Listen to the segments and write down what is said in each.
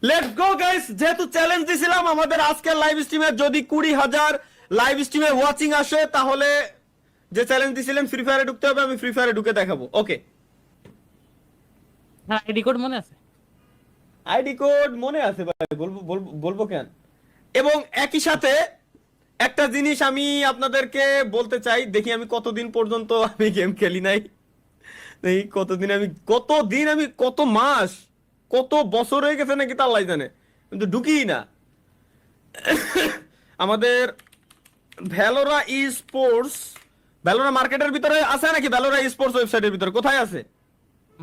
Let's go guys, যেহেতু challenge দিছিলাম আমাদের আজকের লাইভ স্ট্রিমে যদি 20,000 লাইভ স্ট্রিমে ওয়াচিং আসে তাহলে যে চ্যালেঞ্জ দিছিলাম ফ্রি ফায়ারে ঢুকতে হবে, আমি ফ্রি ফায়ারে ঢুকে দেখাবো। ওকে, হ্যাঁ আইডি কোড মনে আছে? আইডি কোড মনে আছে ভাই, বলবো বলবো বলবো কেন। এবং একই সাথে একটা জিনিস আমি আপনাদেরকে বলতে চাই, দেখি আমি কতদিন পর্যন্ত আমি গেম খেলি নাই, এই কতদিন আমি কত মাস কত বছর হয়ে গেছে নাকি তা আল্লাহ জানে, কিন্তু ঢুকিই না। আমাদের ভ্যালোরা ই স্পোর্টস, ভ্যালোরা মার্কেটের ভিতরে আছে নাকি? ভ্যালোরা ই স্পোর্টস ওয়েবসাইটের ভিতরে কোথায় আছে?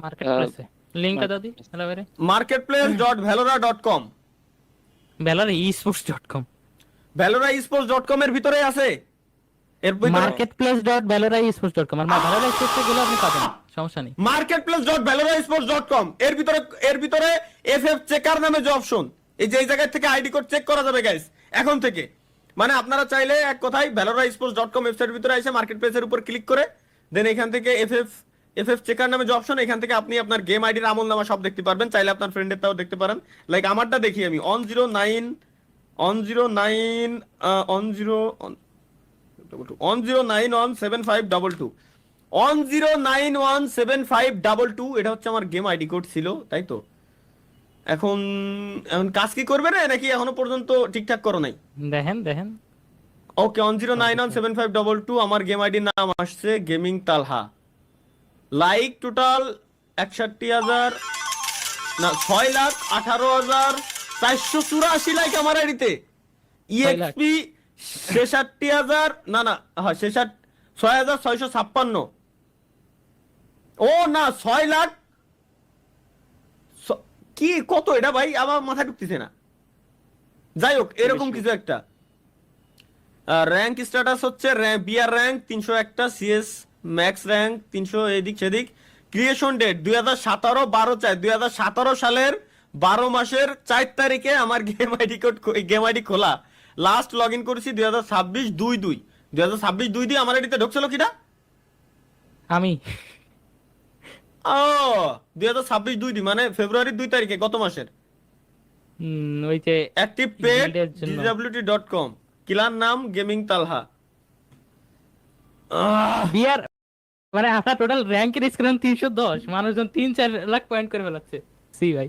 মার্কেট প্লেসে লিংকটা দাও দি হ্যালো ভাই। marketplace.valora.com, বেলার esports.com valora-esports.com এর ভিতরে আছে। এর ভিতরে marketplace.valora-esports.com আর ভালো স্পোর্টসে গেলে আপনি পাবেন, সমস্যা নেই। marketplace.valora-esports.com এর ভিতরে এফএফ চেকার নামে যে অপশন, এই যে এই জায়গা থেকে আইডি কোড চেক করা যাবে গাইস এখন থেকে। মানে আপনারা চাইলে এক কথায় valora-esports.com ওয়েবসাইটের ভিতরে এসে মার্কেট প্লেসের উপর ক্লিক করে দেন এখান থেকে এফএফ চেকার নামে যে অপশন, এখান থেকে আপনি আপনার গেম আইডির আমলনামা সব দেখতে পারবেন। চাইলে আপনার ফ্রেন্ডেরটাও দেখতে পারেন। লাইক আমারটা দেখি আমি on091752 এটা হচ্ছে আমার গেম আইডি কোড ছিল, তাই তো? এখন এখন কাজ কি করবে না নাকি এখনো পর্যন্ত ঠিকঠাক করো নাই? দেখেন ওকে, on091752 আমার গেম আইডির নাম আসছে গেমিং তালহা। লাইক টোটাল 61,000 না 6,18,484 লাইক আমার আইডিতে। ইএক্সপি 66,000 না না হ্যাঁ 6,656। ও না 6 লাখ কি কত এটা ভাই, আমার মাথায় ঢুকতেছে না। যাই হোক এরকম কিছু একটা। র্যাঙ্ক স্ট্যাটাস হচ্ছে বিআর র্যাঙ্ক 301টা, সিএস ম্যাক্স র্যাঙ্ক 300 এদিক সেদিক। ক্রিয়েশন ডেট 2017 সালের 12 মাসের 4 তারিখে আমার গেম আইডি খোলা। লাস্ট লগ ইন করেছি 2026/2/2 আমার আইডিতে ঢুকছিল কিনা আমি ও 2026/2 মানে ফেব্রুয়ারির 2 তারিখে গত মাসের। ওই যে অ্যাক্টিভ পেড guild এর জন্য। dwt.com, কিলার নাম গেমিং তালহা। বিআর মানে আপনার টোটাল র্যাঙ্কের স্কোর 310, মানুষজন 3-4 লাখ পয়েন্ট করে ফেলাচ্ছে। সি ভাই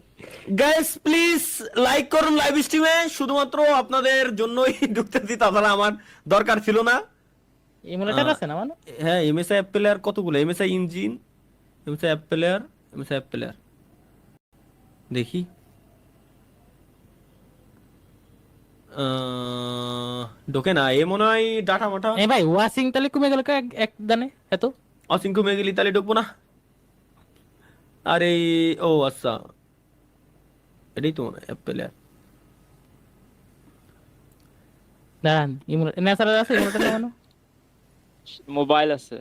গাইস প্লিজ লাইক করুন লাইভ স্ট্রিমে, শুধুমাত্র আপনাদের জন্যই ঢুকতেছি, তাছাড়া আমার দরকার ছিল না। ইমুলেটর আছে না মানে? হ্যাঁ এমএসআই অ্যাপ প্লেয়ার কতগুলো, MSI engine, MSI app player, MSI app player দেখি। ঢোকে না এ মনে হয় ডাটা মাটা। এ ভাই ওয়াশিং তাহলে কমে গেল এক দানে এত। অসংখ্য মেগেলি তাহলে ঢুকবো না। আরে ও আচ্ছা, এটাই তো মনে হয় অ্যাপ প্লেয়ার। দাঁড়ান ইমুলেটর ন্যাচারাল আছে, ইমুলেটর লাগানো। মোবাইল আছে।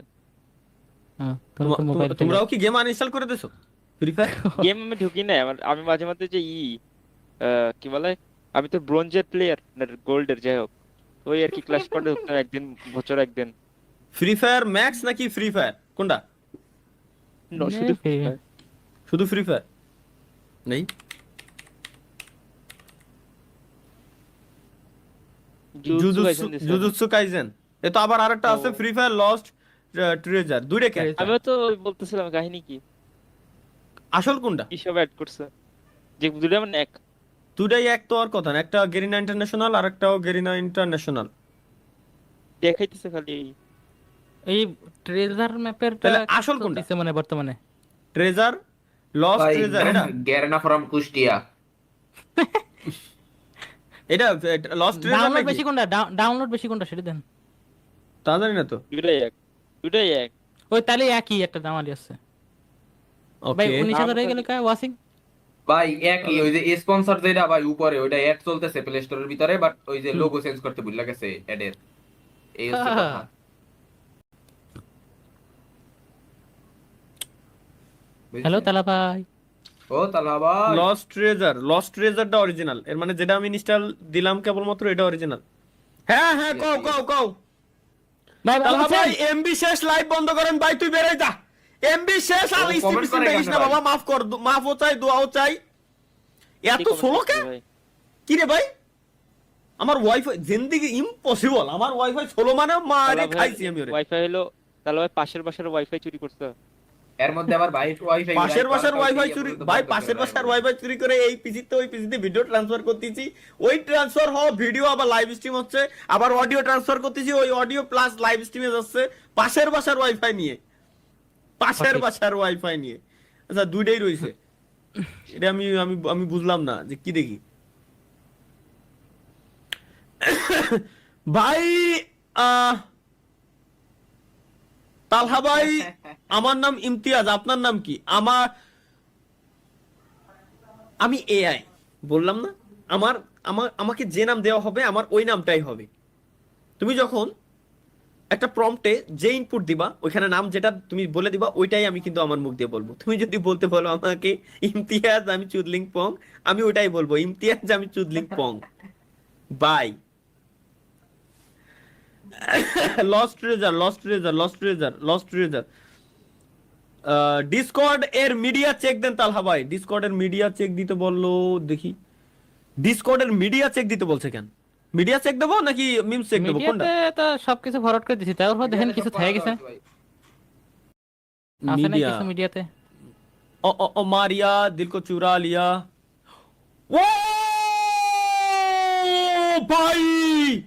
হ্যাঁ তোমার মোবাইল তোমরাও কি গেম আনইনস্টল করে দিছো ফ্রি ফায়ার? গেম আমি ঢুকি না, আমি মাঝে মাঝে যে কি বলে, আমি তো ব্রোঞ্জের প্লেয়ার না গোল্ডের, যাই হোক ওই আর কি ক্লাস পয়েন্টে ঢুকতাম একদিন, বছর একদিন। ফ্রি ফায়ার ম্যাক্স নাকি ফ্রি ফায়ার কোনটা? শুধু শুধু ফ্রি ফায়ার নেই। জুজুৎসু কাইজেন, এ তো আবার আরেকটা আছে ফ্রি ফায়ার লস্ট ট্রেজার, দুইটা কে? আমিও তো বলতেছিলাম কাহিনী কি, আসল কোনটা কি সব অ্যাড করছে যে দুটো মানে এক, দুইটাই এক তো আর কথা না, একটা গেরিনা ইন্টারন্যাশনাল আর একটাও গেরিনা ইন্টারন্যাশনাল দেখাইতেছে খালি। এই ট্রেজার ম্যাপের তাহলে আসল কোনটা দিছে মানে বর্তমানে? ট্রেজার লস্ট ট্রেজার, এটা গেরেনা ফ্রম কুষ্টিয়া। এটা লস্ট ট্রেজার ডাউনলোড নাকি? বেশি কোনটা, ডাউনলোড বেশি কোনটা সেটা দেন। তা জানি না তো। দুটাই এক। ওই তাহলে একই একটা দামালি আছে ভাই। ওকে 19,000 হয়ে গেল কা ওয়াশিং ভাই একই, ওই যে স্পন্সর যেটা ভাই উপরে ওইটা অ্যাড চলতেছে প্লে স্টোরের ভিতরে, বাট ওই যে লোগো চেঞ্জ করতে ভুল গেছে অ্যাডের, এই হচ্ছে কথা। হ্যালো তালা ভাই। ও তাহলে ভাই লস্ট ট্রেজারটা অরিজিনাল, এর মানে যেটা আমি ইনস্টল দিলাম কেবলমাত্র এটা অরিজিনাল। হ্যাঁ হ্যাঁ কও ভাই তাহলে ভাই এমবি শেষ, লাইভ বন্ধ করেন ভাই, তুই বের হই যা। এমবি শেষ আর comment স্টিম করে দেখিস না কেন বাবা, ভাই? মাফও চাই দোয়াও চাই। এত স্লো কে কি রে ভাই আমার ওয়াইফাই জিন্দেগি ইম্পসিবল আমার ওয়াইফাই স্লো মানে মারে খাইছি আমি ওরে ওয়াইফাই হলো তাহলে ভাই পাশের বাসার ওয়াইফাই চুরি করছো এর মধ্যে আবার ভাই ওয়াইফাই পাশের বাসার ওয়াইফাই চুরি ভাই পাশের বাসার ওয়াইফাই চুরি করে এই পিসিতে ওই পিসিতে ভিডিও ট্রান্সফার করতেছি ওই ট্রান্সফার হওয়া ভিডিও আবার লাইভ স্ট্রিম হচ্ছে আবার অডিও ট্রান্সফার করতেছি ওই অডিও প্লাস লাইভ স্ট্রিমে যাচ্ছে পাশের বাসার ওয়াইফাই নিয়ে পাশের বাসার ওয়াইফাই নিয়ে আচ্ছা দুইটাই রয়েছে এটা আমি আমি আমি বুঝলাম না যে কি দেখি ভাই তালহা ভাই আমার নাম ইমতিয়াজ আপনার নাম কি আমি এআই বললাম না আমাকে যে নাম দেওয়া হবে আমার ওই নামটাই হবে তুমি যখন একটা প্রম্পটে যে ইনপুট দিবা ওইখানে নাম যেটা তুমি বলে দিবা ওইটাই আমি কিন্তু আমার মুখ দিয়ে বলবো তুমি যদি বলতে বলো আমাকে ইমতিয়াজ আমি চুদলিং পং আমি ওইটাই বলবো ইমতিয়াজ আমি চুদলিং পং বাই লস্ট ট্রেজার ডিসকর্ড এর মিডিয়া চেক দেন তালহা ভাই ডিসকর্ড এর মিডিয়া চেক দিতে বললো দেখি ডিসকর্ড এর মিডিয়া চেক দিতে বলছে কেন মিডিয়া চেক দেবো নাকি মিমস চেক দেবো কোনটা মিডিয়াতে তো সবকিছু ফরওয়ার্ড করে দিছি তারপর দেখেন কিছু থেকে গেছে আছে না মিডিয়া কিছু মিডিয়াতে ओ मारिया दिल को चुरा लिया ओ भाई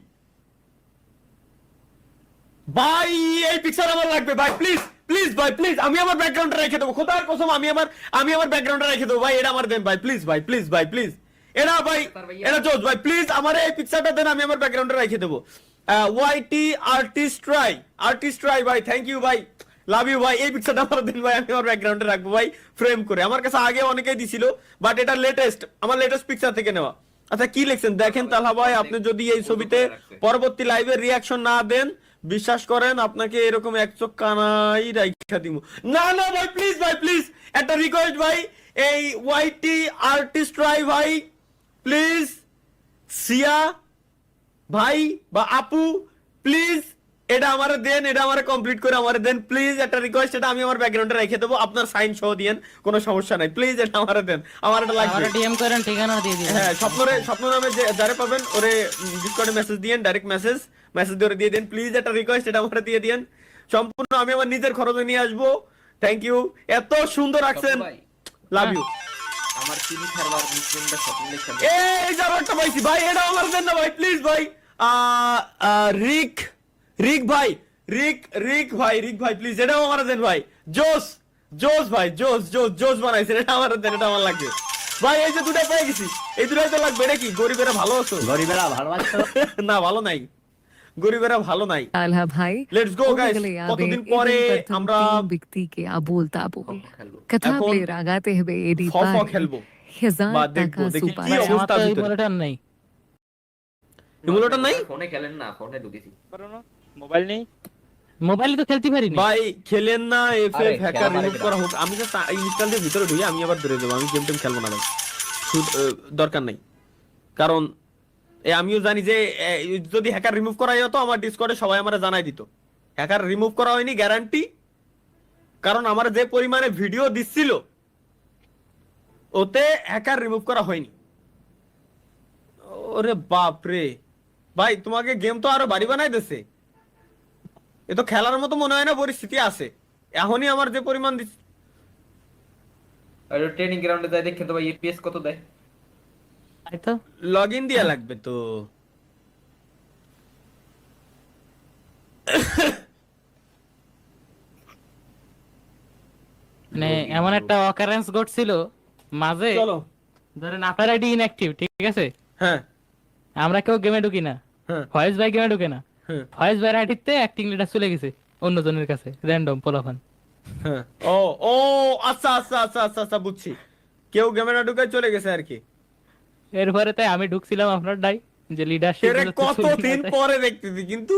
ভাই এই পিকচার আমার লাগবে ভাই প্লিজ প্লিজ ভাই প্লিজ আমি আমার ব্যাকগ্রাউন্ডে রেখে দেবো খোদার কসম আমি আমার ব্যাকগ্রাউন্ডে রেখে দেবো ভাই এটা আমার দেন ভাই প্লিজ ভাই এটা ভাই এটা জোস ভাই প্লিজ আমার এই পিকচারটা দেন আমি আমার ব্যাকগ্রাউন্ডে রেখে দেবো ওয়াইটি আর্টিস্ট ট্রাই ভাই থ্যাংক ইউ ভাই লাভ ইউ ভাই এই পিকচারটা আমার দেন ভাই আমি আমার ব্যাকগ্রাউন্ডে রাখবো ভাই ফ্রেম করে আমার কাছে আগে অনেকেই দিছিল বাট এটা আমার লেটেস্ট পিকচার থেকে নেওয়া আচ্ছা কি লিখছেন দেখেন তালহা ভাই আপনি যদি এই ছবিতে পরবর্তী লাইভে রিয়াকশন না দেন বিশ্বাস করেন আপনাকে এরকম এক চোখ কানাই রাইখা দিমু না ভাই প্লিজ একটা রিকোয়েস্ট ভাই এই ওয়াইটি আর্টিস্ট ট্রাই ভাই প্লিজ সিয়া ভাই বা আপু প্লিজ এটা আমারে দেন এটা আমারে কমপ্লিট করে আমারে দেন প্লিজ একটা রিকোয়েস্ট এটা আমি আমার ব্যাকগ্রাউন্ডে রেখে দেবো আপনার সাইন সহ দিয়েন কোনো সমস্যা নাই প্লিজ এটা আমারে দেন আমার এটা লাগবে আমরা ডিএম করেন ঠিকানা দিয়ে দিন হ্যাঁ স্বপ্ন নামে যারে পাবেন ওরে ডিসকর্ডে মেসেজ দিয়েন ডাইরেক্ট মেসেজ দিয়ে দেন প্লিজ একটা রিকোয়েস্ট এটা আমারে দিয়ে দেন সম্পূর্ণ আমি আমার নিজের খরচে নিয়ে আসবো থ্যাংক ইউ এত সুন্দর রাখছেন লাভ ইউ আমার চিনি সার্ভার মুসলিমটা স্বপ্ন লেখা এই জারটা পাইছি ভাই এটা আমার দেন না ভাই প্লিজ ভাই রিক ভাই প্লিজ এটাও আমার দেন ভাই জোস ভাই জোস বানাইছেন এটা আমার দেন এটা আমার লাগবে ভাই এই যে দুটো পেয়ে গেছি এই দুটোই তো লাগবে এটা কি গরিবেরা ভালো আছো গরিবেরা ভালো আছো না ভালো নাই গরিবেরা ভালো নাই আলহা ভাই লেটস গো গাইস কতদিন পরে আমরা ব্যক্তি কে আবুলতা আবু কথা এখন প্লে রাগাতে হবে এডি ফফ খেলবো হাজার বা টাকা দেখবো দেখি সুপার কি অবস্থা আমার তো ভিতরে ইমোলেটর নাই ইমুলেটর নাই ফোনে খেলেন না ফোনে ঢুকেছি পারো না মোবাইল নেই মোবাইলে তো খেলতে পারি না ভাই খেলেন না এফএফ আরে, হ্যাকার খেলা রিমুভ পারে করা হোক আমি জাস্ট ইনস্টল দিয়ে ভিতরে ঢুকে আমি আবার বেরিয়ে যাবো আমি গেম টেম খেলবো না ভাই দরকার নাই কারণ আমিও জানি যে যদি হ্যাকার রিমুভ করা হতো আমার ডিসকর্ডে সবাই আমারে জানাই দিত হ্যাকার রিমুভ করা হয়নি গ্যারান্টি কারণ আমার যে পরিমাণে ভিডিও দিচ্ছিল ওতে হ্যাকার রিমুভ করা হয়নি ওরে বাপ রে ভাই তোমাকে গেম তো আরো বাড়ি বানাই দিছে এ তো খেলার মতো মনে হয় না পরিস্থিতি আছে এখনই আমার যে পরিমাণ দিচ্ছে আর ট্রেনিং গ্রাউন্ডে যাই দেখেন তো ভাই এপিএস কত দেয় তাই তো লগ ইন দিয়া লাগবে তো মানে এমন একটা অকারেন্স ঘটছিল মাঝে চলো ধরেন আপনার আইডি ইনঅ্যাক্টিভ ঠিক আছে হ্যাঁ আমরা কেউ গেমে ঢুকি না হ্যাঁ ফয়েজ ভাই গেমে ঢুকে না হ্যাঁ ফয়েজ ভাইয়ের আইডিতে অ্যাক্টিং লিডার চলে গেছে অন্যজনের কাছে র্যান্ডম পোলাফান হ্যাঁ ও আচ্ছা বুঝছি কেউ গেমে না ঢুকে চলে গেছে আর কি এরপরে তাই আমি ঢুকছিলাম আপনার ডাই যে লিডারশিপ এরা কতদিন পরে দেখতেছি কিন্তু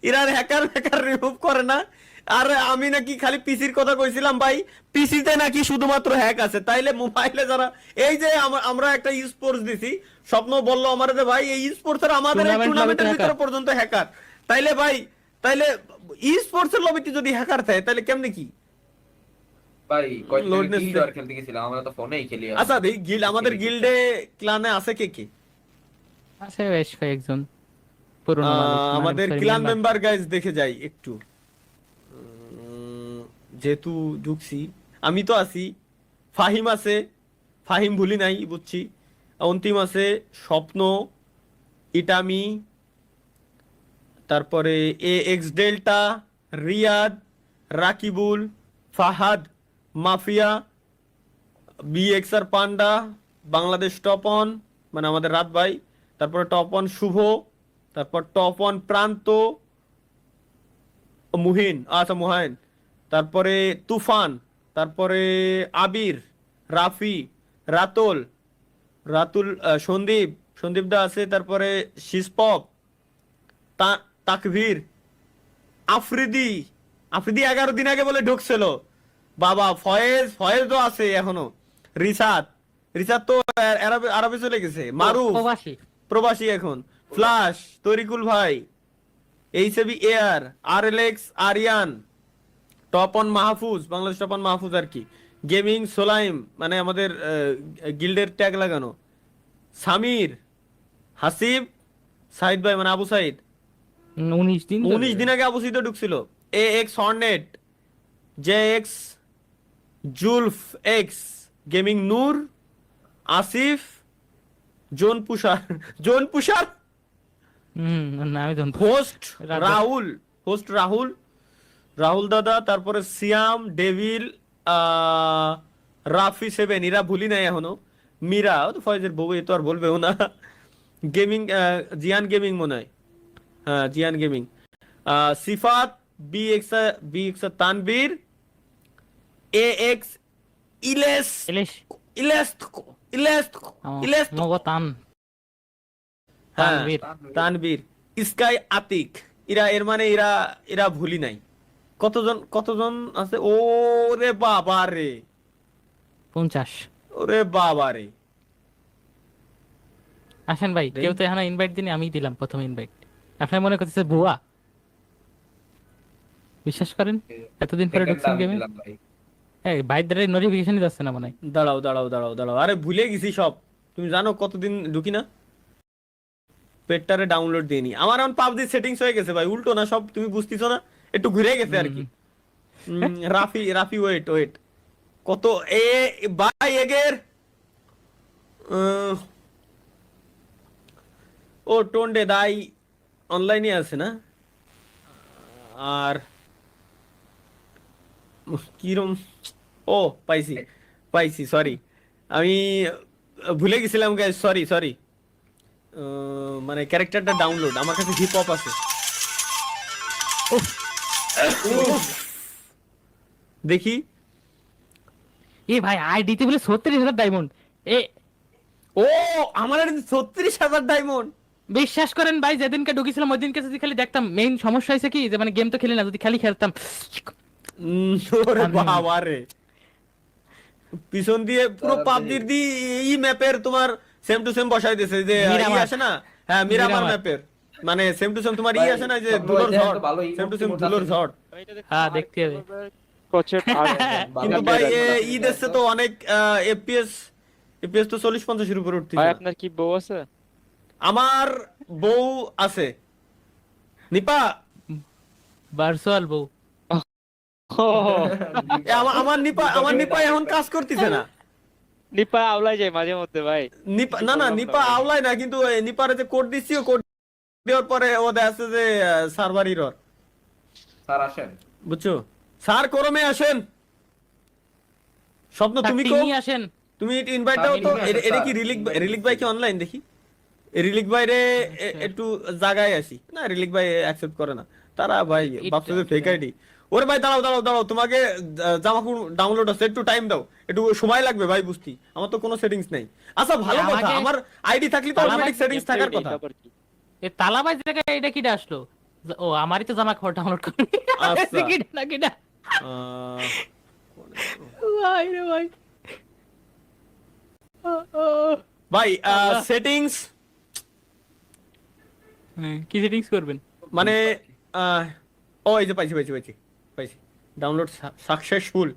এরা হ্যাকার রিমুভ করে না আর আমি নাকি খালি পিসির কথা কইছিলাম ভাই পিসিতে নাকি শুধুমাত্র হ্যাক আছে তাইলে মোবাইলে যারা এই যে আমরা একটা স্পোর্টস দিছি স্বপ্ন বললো আমার যে ভাই এই স্পোর্টস এর আমাদের টুর্নামেন্টের ভিতরে পর্যন্ত হ্যাকার তাইলে ভাই তাইলে স্পোর্টস এর লবিতে যদি হ্যাকার থাকে তাহলে কেমনে কি ভাই কয়েকদিন Load আগে নিচ্ছে। Guild War খেলতে গেছিলাম, আমরা তো ফোনেই খেলি এখন। আচ্ছা এই গিল্ড, আমাদের গিল্ডে ক্লানে আছে কে কে? আছে বেশ কয়েকজন পুরনো মানুষ মানে আমাদের sorry, clan member। Member guys দেখে যাই একটু। যেহেতু ঢুকছি, আমি তো আছি, ফাহিম আছে, ফাহিম ভুলি নাই বুঝছি, অন্তিম আছে, স্বপ্ন, ইটামি, তারপরে A X Delta, Riyad, Rakibul, Fahad, mafia, B X আর পান্ডা, বাংলাদেশ টপ অন মানে আমাদের রাত ভাই, তারপরে টপ অন শুভ, তারপর টপ অন প্রান্ত, মুহিন আচ্ছা মুহাইন, তারপরে তুফান, তারপরে আবির, রাফি, রাতুল, রাতুল সন্দীপ, সন্দীপ দা আছে, তারপরে শিসপপ, তাকভীর, আফ্রিদি, আফ্রিদি 11 দিন আগে বলে ঢুকছিল বাবা, ফয়েজ, ফয়েজও আছে এখনো, রিসাত, রিসাত তো আরবে চলে গেছে, মারুফ প্রবাসী। প্রবাসী এখন, ফ্লাশ, তরিকুল ভাই, HB air, RLX, Ariyan, top on Mahfuz, Bangladesh top on Mahfuz আর কি, গেমিং সোলাইম মানে আমাদের গিল্ডের ট্যাগ লাগানো, সামির, হাসিব, সাইদ ভাই মানে আবু সাইদ, 19 দিন 19 দিন আগে আবু সাইদ ঢুকছিল, A X hornet, J X, জুলফ X, gaming Noor, Asif, zone pusher, zone pusher, না আমি জানতো হোস্ট রাজা। রাহুল, হোস্ট রাহুল, রাহুল দাদা, তারপরে সিয়াম, ডেভিল, রাফি 7, এরা ভুলি নাই এখনো, মীরা, ও তো ফয়েজের বউ, এ তো আর বলবেও না, গেমিং, জিয়ান গেমিং মনে হয়, হ্যাঁ জিয়ান গেমিং, সিফাত, বি এক্স তানবীর, এ এক্স, ইলেস, ইলিশ ইলেস, ইলেস, ইলেস, মগতান হ্যাঁ তানভীর। তানবীর, স্কাই, আতিক, এরা এর মানে এরা এরা ভুলি নাই। কতজন কতজন আছে, ও রে বাবা রে, 50। ওরে বাবা রে, আসেন ভাই, কেউ তো এখানে ইনভাইট দিনি, আমি দিলাম প্রথম ইনভাইট। আপনার মনে করতেছে বুয়া? বিশ্বাস করেন এতদিন পরে Second ঢুকছেন আমি গেমে। দিলাম ভাই। এই বাইরের নোটিফিকেশনই যাচ্ছে না মনে হয়। দাঁড়াও দাঁড়াও দাঁড়াও দাঁড়াও, আরে ভুলে গেছি সব। তুমি জানো কতদিন ঢুকি না, পেটটারে ডাউনলোড দিয়ে নি, আমার এখন পাবজি সেটিংস হয়ে গেছে ভাই, উল্টো না সব, তুমি বুঝতেছো না, একটু ঘুরে গেছে আর কি। রাফি, রাফি ওয়েট ওয়েট, কত এ ভাই এগের, ও টোন্ডে দাই অনলাইনে আছে না, আর কিরম, ও পাইছি পাইছি, সরি আমি ভুলে গেছিলাম গাইস, সরি সরি, মানে ক্যারেক্টারটা ডাউনলোড আমার কাছে হিপ হপ আছে। দেখি, এ ভাই আইডিতে বলে 36,000 ডায়মন্ড। এ ও আমার 36,000 ডায়মন্ড। বিশ্বাস করেন ভাই, যেদিনকে ঢুকেছিলাম ওই দিনকে যদি খালি দেখতাম, মেইন সমস্যা হয়েছে কি যে মানে গেম তো খেলি না, যদি খালি খেলতাম ওরে আমি- বাবা রে, পিছন দিয়ে পুরো পাবজির দি এই ম্যাপের তোমার সেম টু সেম বসাই দিয়েছে, যে ই মিরামার। আসে না, হ্যাঁ মিরামার মিরামার। ম্যাপের, মানে সেম টু সেম তোমার ই ভাই, আসে না, যে সব দুলোর দেখেন তো ঝড়, ভালোই, সেম টু সেম emote দুলোর আছে। ঝড়। হ্যাঁ, দেখতে হবে। কোচের কিন্তু ভাই ঈদ এসছে তো অনেক, এফপিএস এফপিএস তো 40-50 এর উপরে ভাই উঠতেছে। আপনার কি বউ আছে? আমার বউ আছে, নিপা, ভার্চুয়াল বউ। আমার নিপা এখন কাজ করতেছে না, নিপা আওলাই যায় মাঝে মধ্যে ভাই। নিপা না না, নিপা আওলায় না, কিন্তু নিপারে যে কোড দিচ্ছি, ও কোড দেওয়ার পরে ও দেখছে যে সার্ভার এরর, স্যার আসেন। বুঝছো, স্যার করমে আসেন, স্বপ্ন তুমি কো, তিনি আসেন। তুমি ইনভাইট দাও তো, আমি এটা কি রিলিক ভাই কি অনলাইন দেখি, রিলিক ভাই রে একটু জায়গায় আসি না, রিলিক ভাই অ্যাকসেপ্ট করে না, তারা ভাই ভাবছে যে ফেক আইডি। ওরে ভাই দাঁড়াও দাঁড়াও দাঁড়াও, তোমাকে জামাকুর ডাউনলোড আছে, একটু টাইম দাও, একটু সময় লাগবে ভাই বুঝতি, আমার তো কোনো সেটিংস নাই। আচ্ছা ভালো কথা, আমাকে- আমার আইডি থাকলে তো অটোমেটিক সেটিংস থাকার কথা। এ তালাবাজ জায়গায় এটা কিটা আসলো? ও আমারই তো জামা খাওয়া ডাউনলোড করে। আচ্ছা। কিটা না কিটা আহ, ভাই রে ভাই। ভাই সেটিংস কি সেটিংস করবেন? মানে ও এই যে পাইছি পাইছি পাইছি পাইছি, download successful,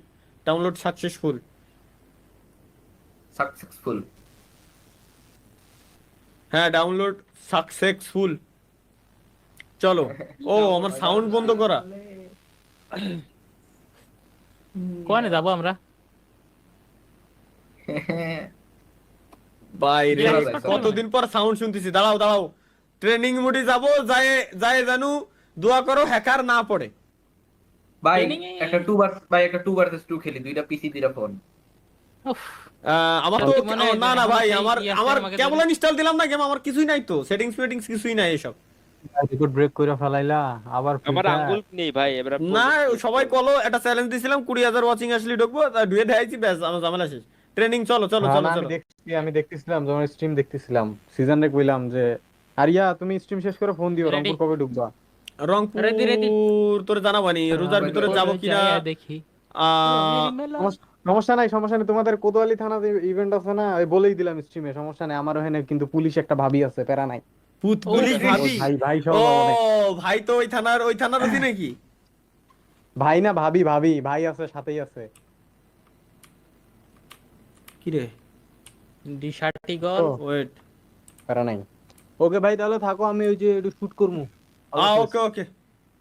download successful. Successful. হ্যাঁ ডাউনলোড সাকসেসফুল। চলো। ও আমার সাউন্ড বন্ধ করা। কোয়ানে যাবো আমরা? বাইরে যাওয়া যায়, কতদিন পর সাউন্ড শুনতেছি। দাঁড়াও দাঁড়াও, ট্রেনিং মোডে যাব, যায় যায় জানু দোয়া করো হ্যাকার না পড়ে। ভাই Training এ- একটা 2 ভার্সেস 2 খেলি, দুইটা পিসি দুইটা ফোন। উফ, আমার তো মনে হয় না না ভাই, আমাকে আমার ইয়াসের আমার আমাকে কেবল ইনস্টল দিলাম না গেম, আমার কিছুই নাই তো, সেটিংস ফেটিংস কিছুই নাই এসব। রেকর্ড ব্রেক করে ফেলাইলা আবার আমার ফিরতা। আঙ্গুল নেই ভাই, এবার না সবাই কলো একটা চ্যালেঞ্জ দিছিলাম 20,000 ওয়াচিং আসলে ঢুকবো, তা ডুয়ে দেখাইছি, ব্যাস আমার ঝামেলা শেষ। ট্রেনিং চলো চলো হ্যাঁ, চলো না, চলো। আমি দেখতেছিলাম যখন স্ট্রিম দেখতেছিলাম, সিজন রে কইলাম যে আরিয়া তুমি স্ট্রিম শেষ করে ফোন দিও, Ready? রংপুর কবে ঢুকবা? Rangpur Ready, ready? তোরে জানাবানি রোজার ভিতরে যাবো কিনা। যাইয়া দেখি। সমস্যা নাই তোমাদের কোতোয়ালি থানাতে ইভেন্ট আছে না, ওই বলেই দিলাম স্ট্রিমে, সমস্যা নাই। আমার ওখানে কিন্তু পুলিশ একটা ভাবি আছে, প্যারা নাই। পুত পুলিশ ভাবি। ভাই ভাই সব ও অনেক। ভাই তো ওই থানার অধীনে নাকি? ভাই না ভাবি, ভাই আছে, সাথেই আছে। কি রে ডিশার্টি গল। ও, ওয়েট, প্যারা নাই। ওকে ভাই তাহলে থাকো, আমি ওই যে একটু শুট করবো। ওকে ওকে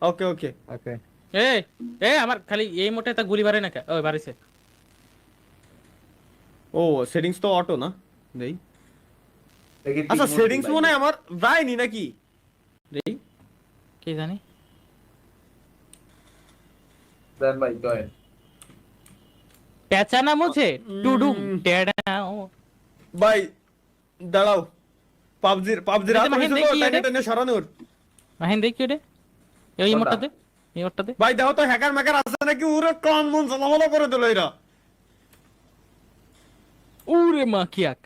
ওকে ওকে। ওকে। এ আমার খালি এই মোটে তা গুলি বাড়ে না কে? ওই বাড়িছে। ও সেটিংস তো অটো না দেই। দেখি আচ্ছা তিন সেটিংস মোড মনে হয় আমার যায়নি নাকি দেই। কি জানি। দেন ভাই জয়েন। পেঁচানা মুছে টুডুম টেডাও। ভাই দাঁড়াও, পাবজির এটা হাত মাহিন হইছে তো দেখি টাইনে এটা। টাইনে সরানোর। মাহিন দেখি রে। এই কোনটা? মোটটাতে, এই মোটটাতে। ভাই দেখো তো হ্যাকার ম্যাকার আছে নাকি, ওরে কান মন ঝালামালা করে দিল এরা। ওরে মা কিয়াক।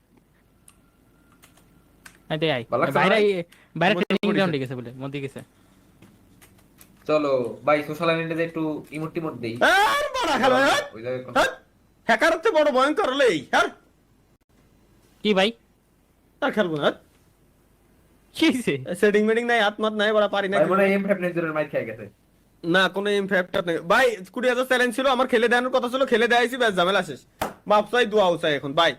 আইতে আই। ভালো লাগছে বাইরে ভাই? বাইরে মধ্যে ট্রেনিং পড়েছে। গ্রাউন্ডে গেছে বলে, মধ্যে গেছে। চলো ভাই সোশ্যাল মিডিয়াতে একটু ইমোট টিমোট দেই। আর বড় খেলো হ্যাঁ। ওই জায়গায় কথা- হ্যাকার হচ্ছে বড় ভয়ঙ্কর হলে এই হ্যাঁ, কি ভাই? আর খেলবো না। কি হইছে? সেটিং মেটিং নাই, আত্মাত নাই, বড় পারি না। ভাই মনে হয় M5 এর মাইর খেয়ে গেছে। না কোনো ইমফ্যাক্ট নেই ভাই। 20,000 চ্যালেঞ্জ ছিল আমার, খেলে দেওয়ার কথা ছিল, খেলে দেয়াইছি, ব্যাস ঝামেলা শেষ। মাপ চাই দোয়াও চাই এখন। বাই।